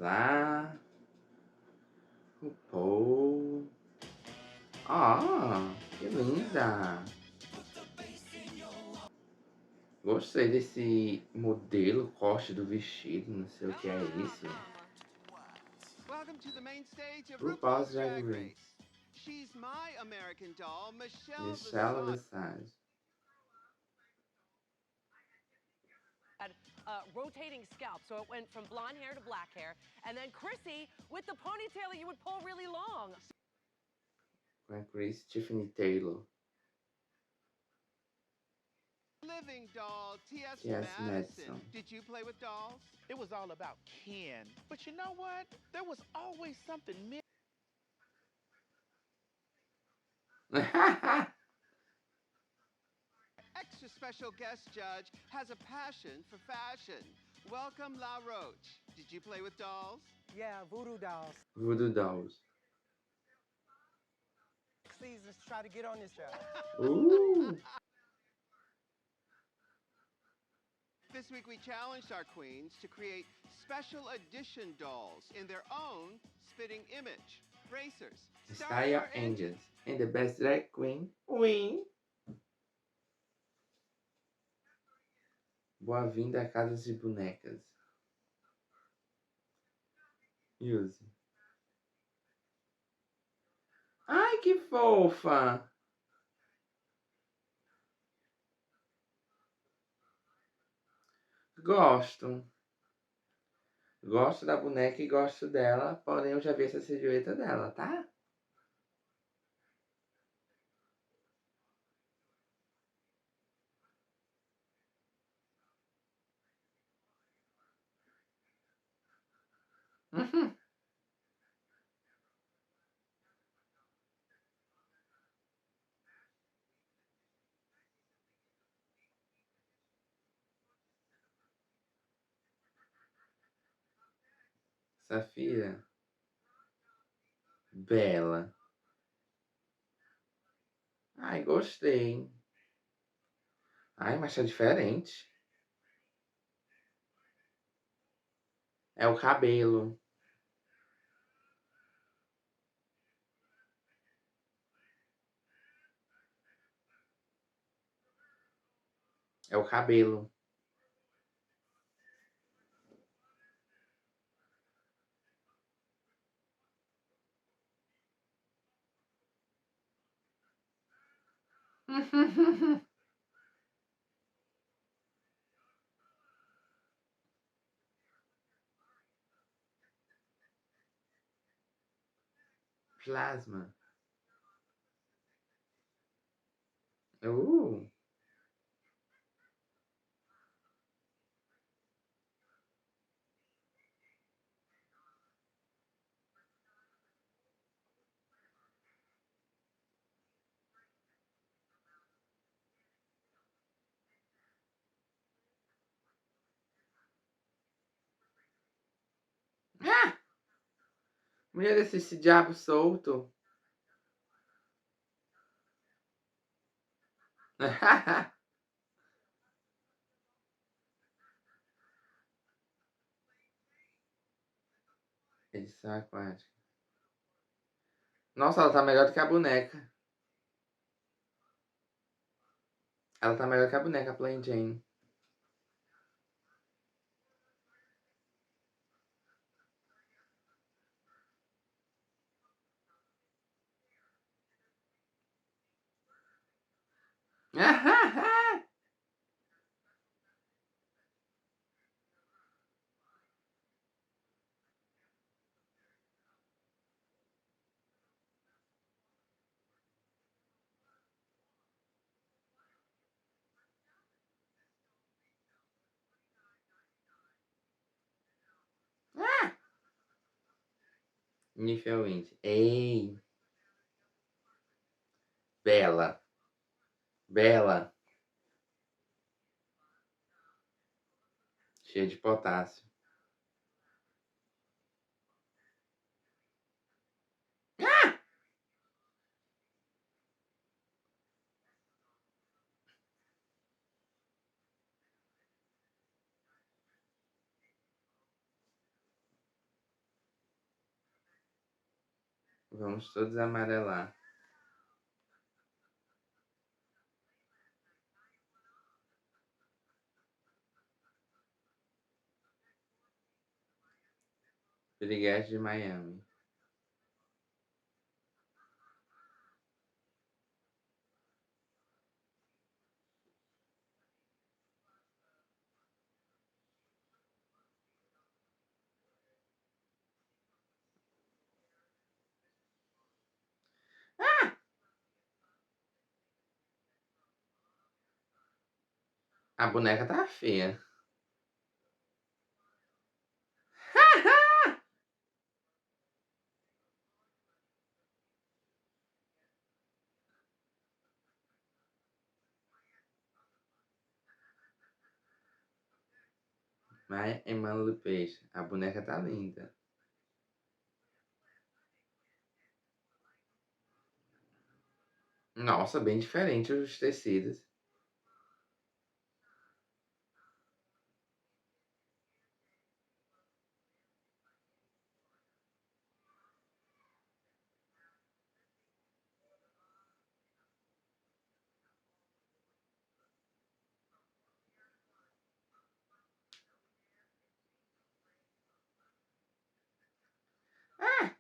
lá. Rupaul. Ah, que linda. Gostei desse modelo, corte do vestido, não sei o que é isso. Welcome to the main stage of Rupaul's RuPaul's Drag Drag Race. Race. She's my American doll, Michelle Michelle Visage. Visage. Rotating scalp, so it went from blonde hair to black hair, and then Chrissy with the ponytail that you would pull really long. Com a Chris Tiffany Taylor. Living doll, T.S. T.S. Madison. Madison. Did you play with dolls? It was all about Ken. But you know what? There was always something missing. Extra special guest judge has a passion for fashion. Welcome, La Roche. Did you play with dolls? Yeah, voodoo dolls. Voodoo Dolls. Seasons try to get on this job. Ooh. This week we challenged our queens to create special edition dolls in their own spitting image. Racers, Style your engines. And the best drag queen win. Boa-vinda à casa de bonecas. Use. Ai, que fofa! Gosto. Gosto da boneca e gosto dela, porém eu já vi essa silhueta dela, tá? Uhum. Safira. Bela. Ai, gostei. Ai, mas tá diferente. É o cabelo. É o cabelo. Plasma. Uh. Ah! Mulher esse diabo solto. Edição aquática. Nossa, ela tá melhor do que a boneca. Ela tá melhor que a boneca, a Plain Jane. Nível 20. Ei! Bela. Bela. Cheia de potássio. Ah! Vamos todos amarelar. Piriguete de Miami. A boneca tá feia. Mas é mano do peixe. A boneca tá linda. Nossa, bem diferente os tecidos. Ah!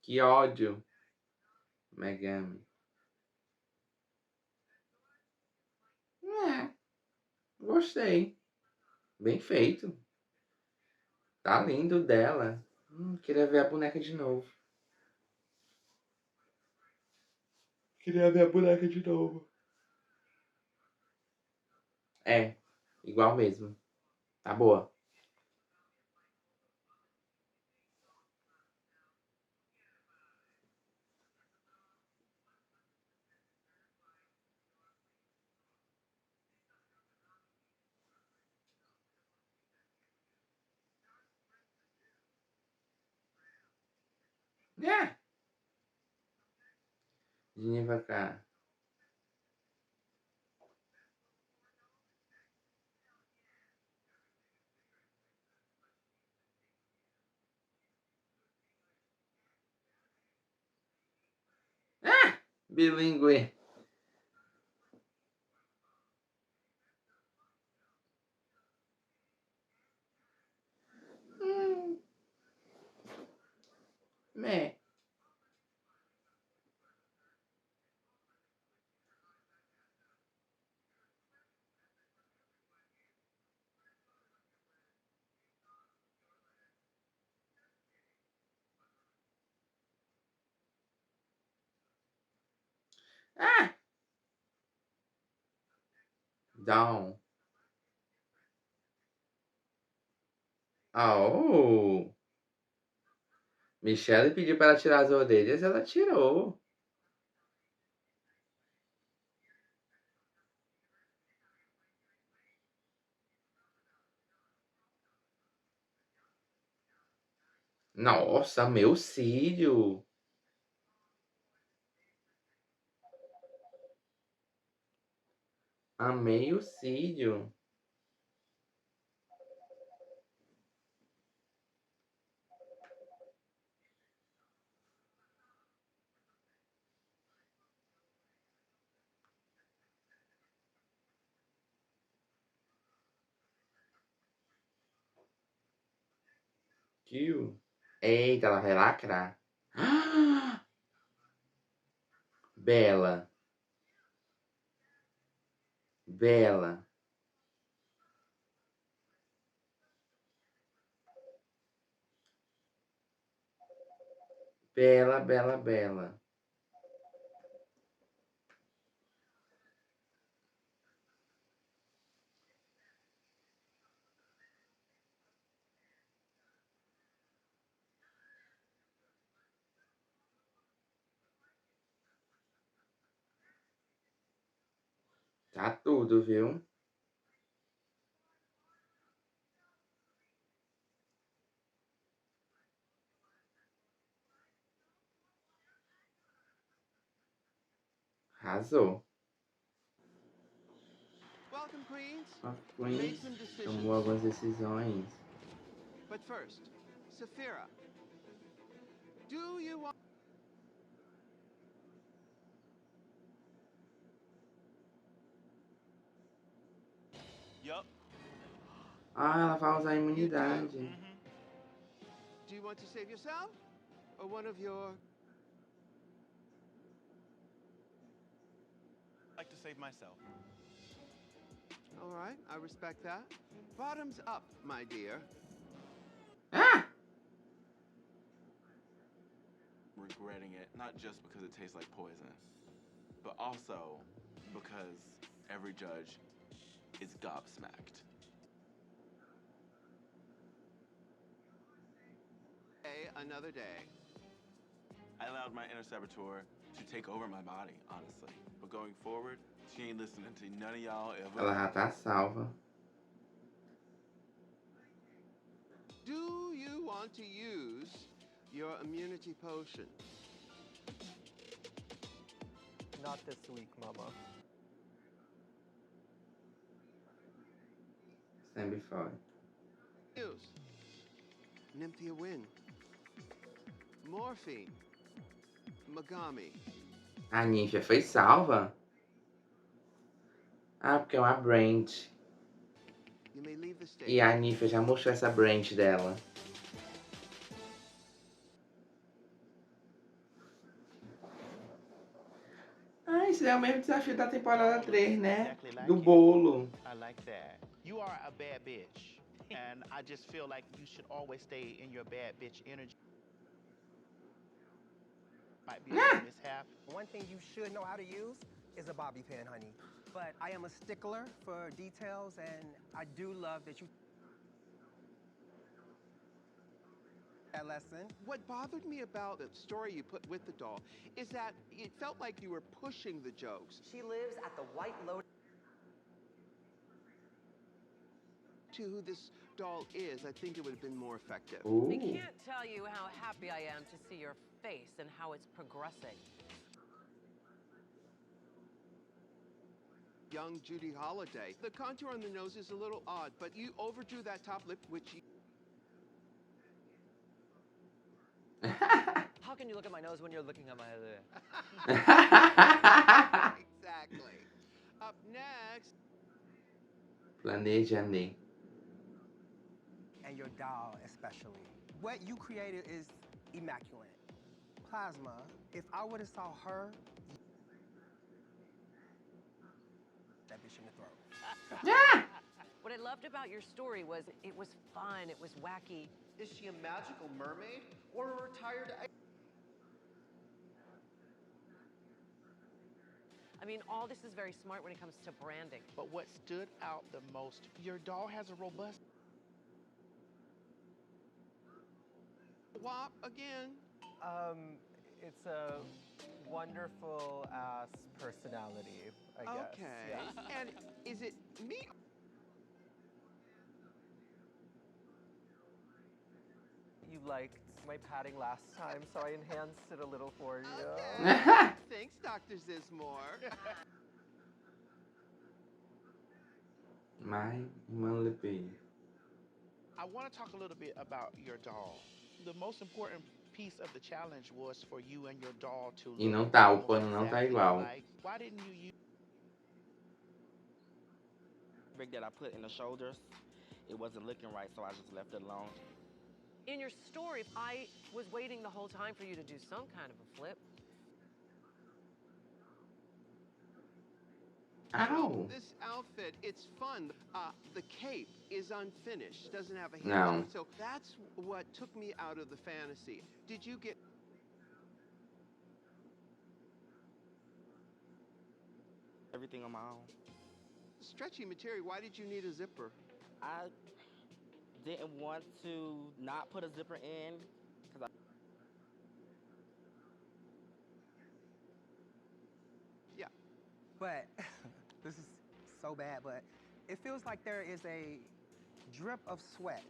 Que ódio. Megami. Gostei. Bem feito. Tá lindo dela. Queria ver a boneca de novo. Queria ver a boneca de novo. É, igual mesmo. Tá boa. É. Vem pra cá. Ah! Bilíngue. Hum. Mé. Ah! Down. Oh! Michelle pediu para ela tirar as orelhas, ela tirou. Nossa, meu cílio. Amei o cílio. Kill. Eita, ela vai lacrar. Ah! Bela. Bela. Bela, bela, bela. Tá tudo, viu? Arrasou. Welcome, Queens. A You made Queens some tomou decisions. algumas decisões. But first, Saphira, do you want... Yup. Ah, ela vai usar a You do? imunidade. Mm-hmm. Do you want to save yourself? Or one of your... I like to save myself. All right, I respect that. Bottoms up, my dear. Ah! Regretting it, not just because it tastes like poison, but also because every judge is gobsmacked. Another day. I allowed my inner saboteur to take over my body, honestly. But going forward, she ain't listening to none of y'all Ela ever. já tá salva. Do you want to use your immunity potion? Not this week, Mama. Sempre foi. Use Nymphia Win, Morphine, Megami. A Ninfa foi salva? Ah, porque é uma brand. You may leave the stage. E a Ninfa já mostrou essa brand dela. Ah, esse é o mesmo desafio da temporada 3, né? Exactly like Do you. bolo. I like that. You are a bad bitch. And I just feel like you should always stay in your bad bitch energy. Might be a little mishap. One thing you should know how to use is a bobby pin, honey. But I am a stickler for details, and I do love that you that lesson. What bothered me about the story you put with the doll is that it felt like you were pushing the jokes. She lives at the White Lotus. To who this doll is, I think it would have been more effective. I Ooh. can't tell you how happy I am to see your face and how it's progressing. Young Judy Holliday. The contour on the nose is a little odd, but you overdrew that top lip, which you... How can you look at my nose when you're looking at my head? Exactly. Up next, Planejamento. And your doll, especially. What you created is immaculate. Plasma, if I would have saw her, that bitch in the throat. What I loved about your story was it was fun, it was wacky. Is she a magical mermaid or a retired I mean, all this is very smart when it comes to branding. But what stood out the most, your doll has a robust... WAP again. It's a wonderful ass personality, I guess. Okay. Yeah. And is it me? You liked my padding last time, so I enhanced it a little for you. Okay. Thanks, Dr. Zismore. My Manlipi. I want to talk a little bit about your doll. The most important piece of the challenge was for you and your doll to E não look tá, o almost pano não tá exactly igual. alike. Why didn't you use Fabric that I put in the shoulders, it wasn't looking right, so I just left it alone. In your story, I was waiting the whole time for you to do some kind of a flip. Ow! This outfit, it's fun. The cape is unfinished, doesn't have a hinge. No. So that's what took me out of the fantasy. Did you get... Everything on my own. Stretchy material, why did you need a zipper? I didn't want to not put a zipper in, because Yeah. But this is so bad, but it feels like there is a drip of sweat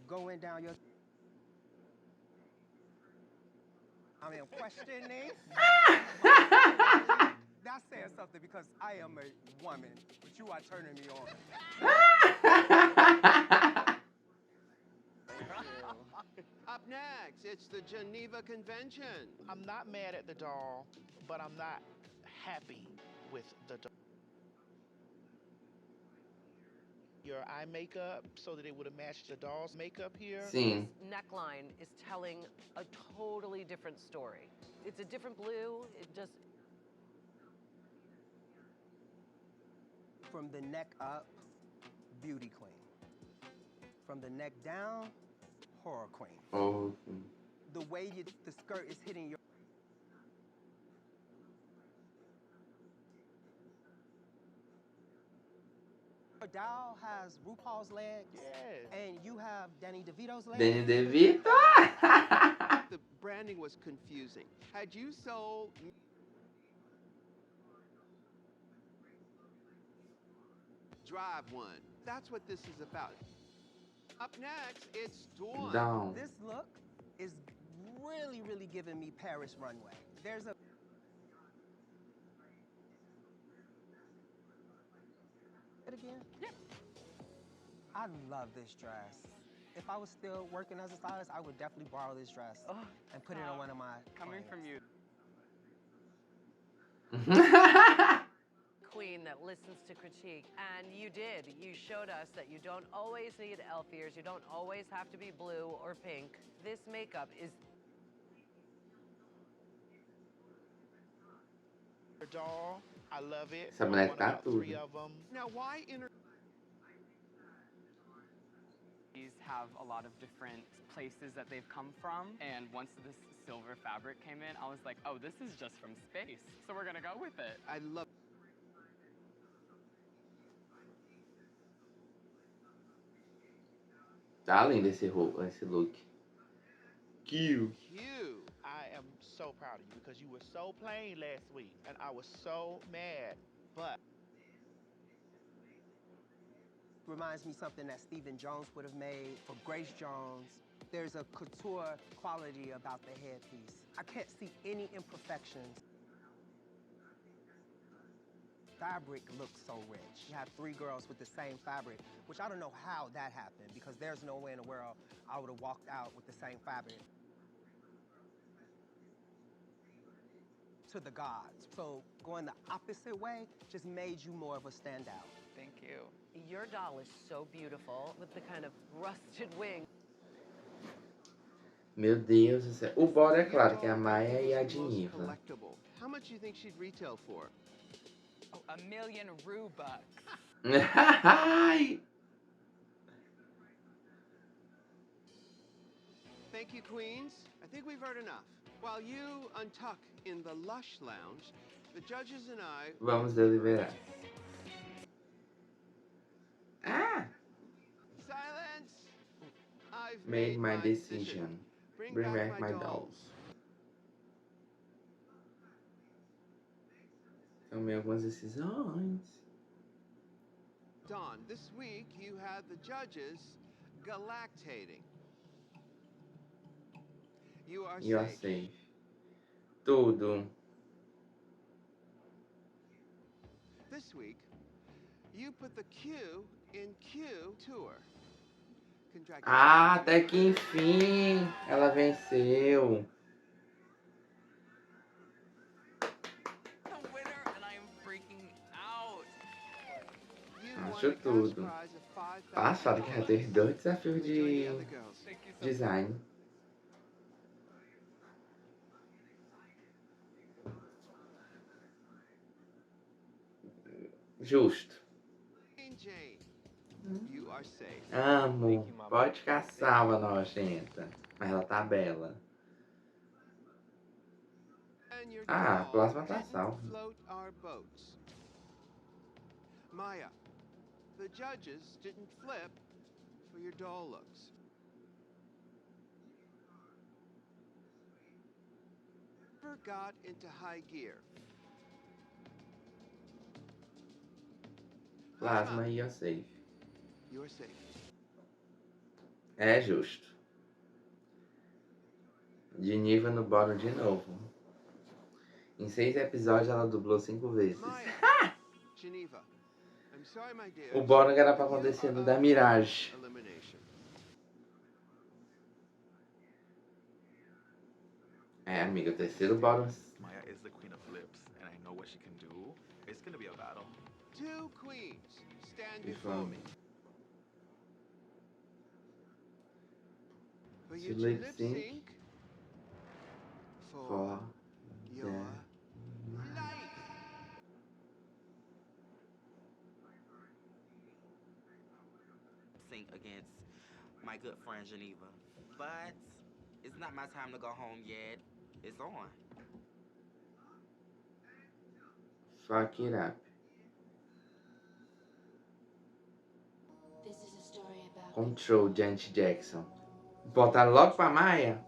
going down your... I mean, questioning. That's saying something. something because I am a woman, but you are turning me on. Up next, it's the Geneva Convention. I'm not mad at the doll, but I'm not happy with the doll. Your eye makeup so that it would have matched the doll's makeup here. Sim. This neckline is telling a totally different story. It's a different blue. It just. From the neck up, beauty queen. From the neck down, horror queen. Oh. The way the skirt is hitting your doll has Rupaul's legs, Yes. and you have Danny DeVito's legs. Danny DeVito. The branding was confusing. Had you sold Drive One? That's what this is about. Up next, it's Dawn. Down. This look is really giving me Paris runway. There's a it again? Yeah. I love this dress. If I was still working as a stylist, I would definitely borrow this dress and put it on one of my Coming from you. Queen that listens to critique, and you did. You showed us that you don't always need elf ears. You don't always have to be blue or pink. This makeup is. Your doll, I love it. Essa I boneca want tá about 3 tudo. of them. Now, why These have a lot of different places that they've come from, and once this silver fabric came in, I was like, oh, this is just from space, so we're gonna go with it. I love. Tá lindo esse look. Cute. You. I am so proud of you because you were so plain last week, and I was so mad. But reminds me something that Stephen Jones would have made for Grace Jones. There's a couture quality about the headpiece. I can't see any imperfections. Fabric looks so rich. You have 3 girls with the same fabric, which I don't know how that happened because there's no way in the world I would have walked out with the same fabric. To the gods. So going the opposite way just made you more of a standout. Thank you. Your doll is so beautiful with the kind of rusted wing. Meu Deus do céu. O bora é claro que é a Maia e a Geneva. Collectible. How much do you think she'd retail for? Oh, $1 million Rubucks. Thank you, queens. I think we've heard enough. While you untuck in the Lush Lounge, the judges and I... Vamos deliberar. Ah! Silence! I've Made my decision. Bring back my dolls. Tomei algumas decisões. Dawn, this week you had the judges galactating. You are safe. Tudo. This week, you put the Q in Q tour. Ah, até que enfim ela venceu. The winner, and I am freaking out. Acho tudo. Passado que já teve 2 desafios de design. Justo. Amo. Pode caçar uma nojenta. Mas ela tá bela. Ah, plasma tá salvo. Maya, the judges didn't flip for your doll looks. Never got into high gear. Plasma e eu safe. You're safe. É justo. De nível no bolo de novo. Em 6 episódios ela dublou 5 vezes. Maya, Geneva. I'm sorry, my dear. O bônus era pra acontecer no da Mirage. Elimination. É, amiga, o terceiro bônus. Maya is the queen of flips, and I know what she can do. It's gonna be a battle. 2 queens stand E before me. For you to lip lip sync sync for for your the life. Sync against my good friend Geneva. But it's not my time to go home yet. It's on. Fuck It Up. Control, Janet Jackson. Botar logo pra Maya?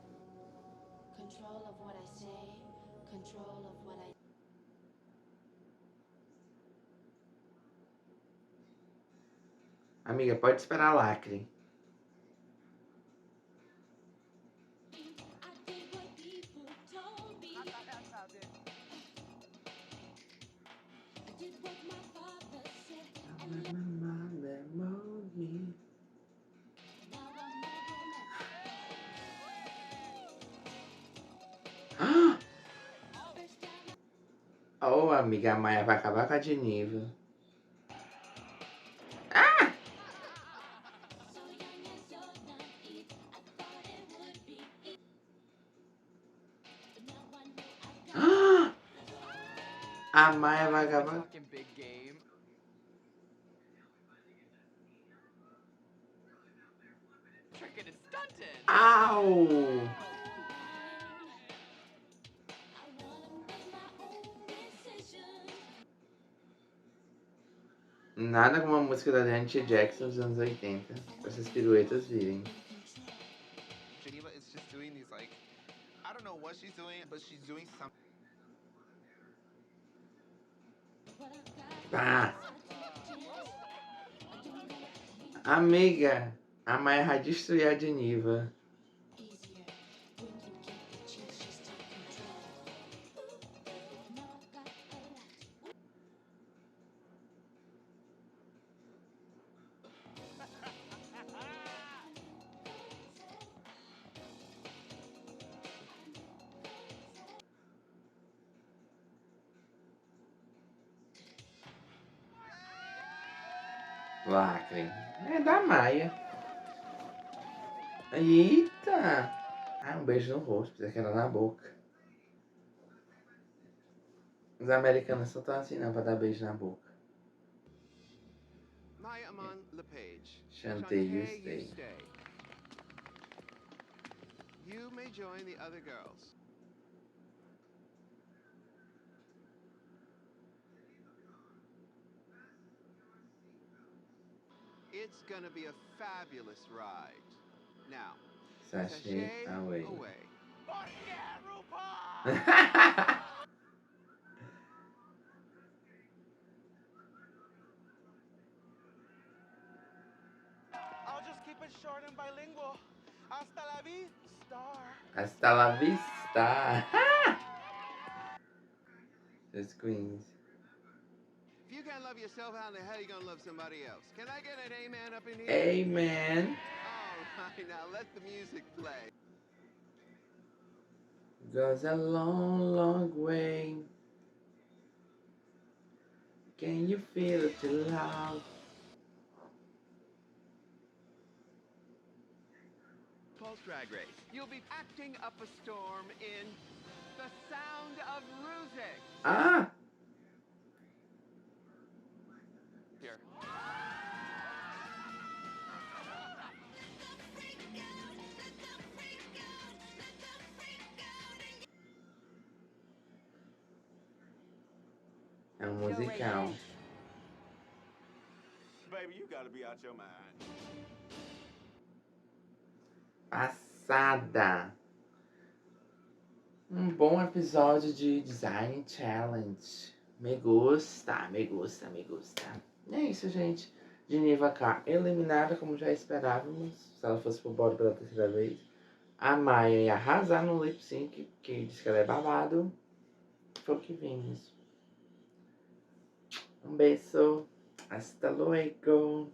Amiga, pode esperar lacre. Oh, amiga, a Maya vai acabar com a Geneva. Ah! Ah! A Maya vai acabar. Fucking big game. Tricking and stunting. Au! Nada como uma música da Janet Jackson dos anos 80. Pra essas piruetas virem. Geneva is just doing these, like, I don't know what she's doing, but she's doing something. Pá! Amiga, a Maya vai destruir a Geneva. Lacre. É da Maya. Eita! Ah, um beijo no rosto, pensei que era na boca. Os americanos só estão assim não pra dar beijo na boca. Maya Amon LePage. Chantei, you you stay. stay. You may join the other girls. It's gonna be a fabulous ride. Now, Sachê away. away. Fuck yeah, Rupaul! I'll just keep it short and bilingual. Hasta la vista. Hasta la vista. Os queens. If you can't love yourself, how in the hell are you gonna love somebody else? Can I get an amen up in here? Amen. All right, now let the music play. Goes a long, long way. Can you feel it loud? Paul's Drag Race. You'll be acting up a storm in The Sound of Music. Ah! Here. É um musical. Baby, you gotta be out your mind. Passada. Um bom episódio de Design Challenge. Me gusta, me gusta, me gusta. E é isso, gente. Geneva K eliminada, como já esperávamos. Se ela fosse pro bode pela terceira vez. A Maya ia arrasar no lip sync, que diz que ela é babado. foi o que vimos. Um beijo. Hasta luego.